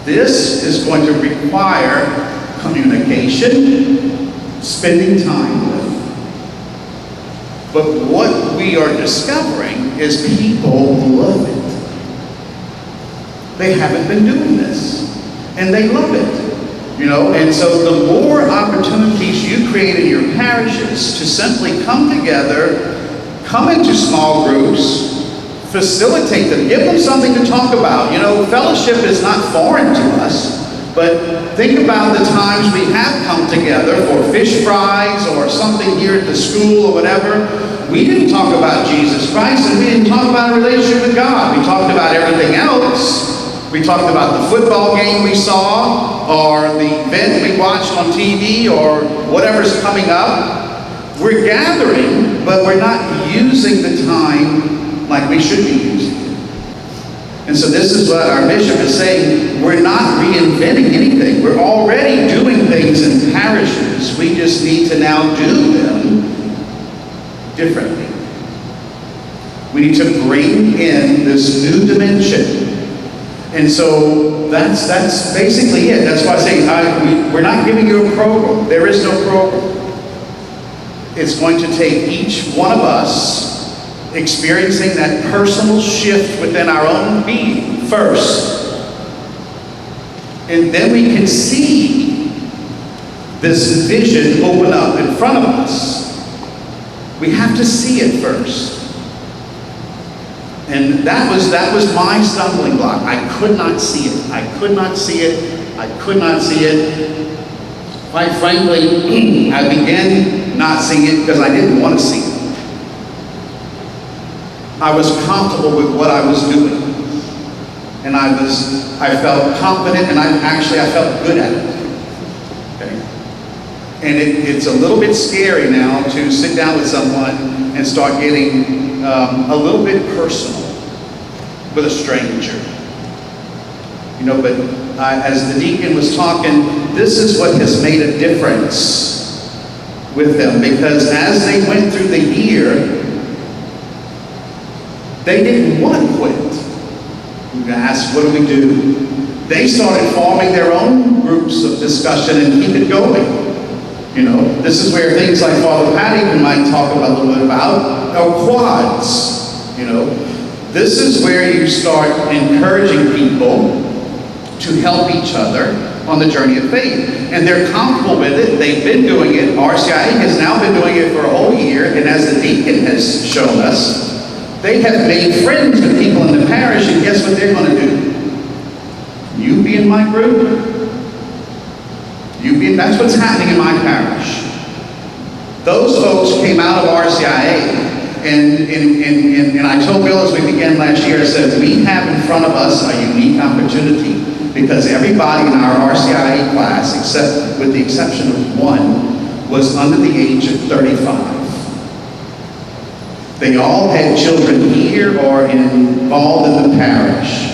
This is going to require communication, spending time with. But what we are discovering is people love it. They haven't been doing this, and they love it. And so the more opportunities you create in your parishes to simply come together, come into small groups, facilitate them, give them something to talk about. Fellowship is not foreign to us, but think about the times we have come together for fish fries or something here at the school or whatever. We didn't talk about Jesus Christ, and we didn't talk about a relationship with God. We talked about everything else. We talked about the football game we saw, or the event we watched on TV, or whatever's coming up. We're gathering, but we're not using the time like we should be using it. And so this is what our bishop is saying. We're not reinventing anything. We're already doing things in parishes. We just need to now do them differently. We need to bring in this new dimension. And so that's basically it. That's why I say we're not giving you a program. There is no program. It's going to take each one of us experiencing that personal shift within our own being first. And then we can see this vision open up in front of us. We have to see it first. And that was my stumbling block. I could not see it. I could not see it. I could not see it. Quite frankly, I began not seeing it because I didn't want to see it. I was comfortable with what I was doing. And I felt confident, and I felt good at it. Okay? And it's a little bit scary now to sit down with someone and start getting a little bit personal with a stranger. But as the deacon was talking, this is what has made a difference with them, because as they went through the year, they didn't want to quit. We asked, what do we do? They started forming their own groups of discussion and keep it going. This is where things like Father Patty might talk a little bit about, or quads. This is where you start encouraging people to help each other on the journey of faith. And they're comfortable with it. They've been doing it. RCIA has now been doing it for a whole year. And as the deacon has shown us, they have made friends with people in the parish, and guess what they're going to do? You be in my group. That's what's happening in my parish. Those folks came out of RCIA, and I told Bill as we began last year, I said, we have in front of us a unique opportunity, because everybody in our RCIA class, with the exception of one, was under the age of 35. They all had children here or involved in the parish.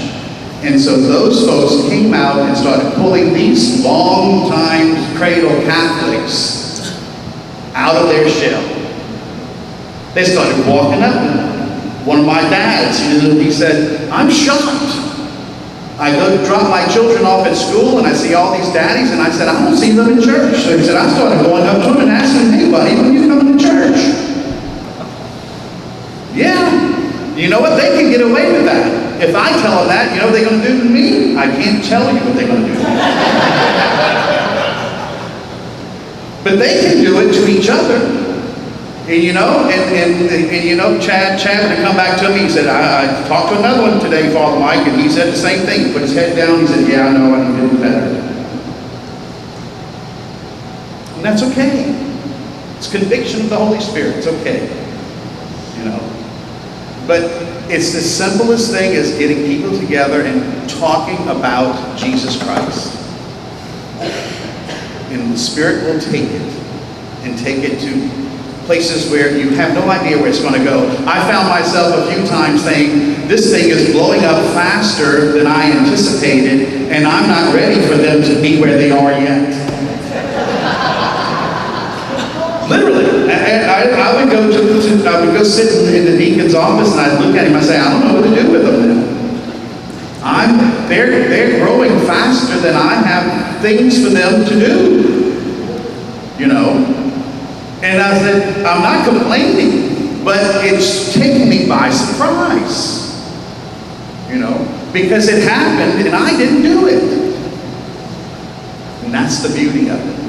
And so those folks came out and started pulling these long-time cradle Catholics out of their shell. They started walking up. One of my dads, he said, I'm shocked. I go drop my children off at school and I see all these daddies, and I said, I don't see them in church. So he said, I started going up to them and asking, hey buddy, when you coming to church? Yeah, you know what? They can get away with that. If I tell them that, you know what they're going to do to me? I can't tell you what they're going to do to me. But they can do it to each other. And Chad would come back to me. He said, I talked to another one today, Father Mike, and he said the same thing. He put his head down. He said, yeah, I know, I need to do better. And that's okay. It's conviction of the Holy Spirit. It's okay. But it's the simplest thing is getting people together and talking about Jesus Christ. And the Spirit will take it and take it to places where you have no idea where it's going to go. I found myself a few times saying, this thing is blowing up faster than I anticipated, and I'm not ready for them to be where they are yet. Literally. I would go sit in the deacon's office, and I'd look at him and say, I don't know what to do with them now. They're growing faster than I have things for them to do, you know. And I said, I'm not complaining, but it's taken me by surprise, you know, because it happened and I didn't do it. And that's the beauty of it.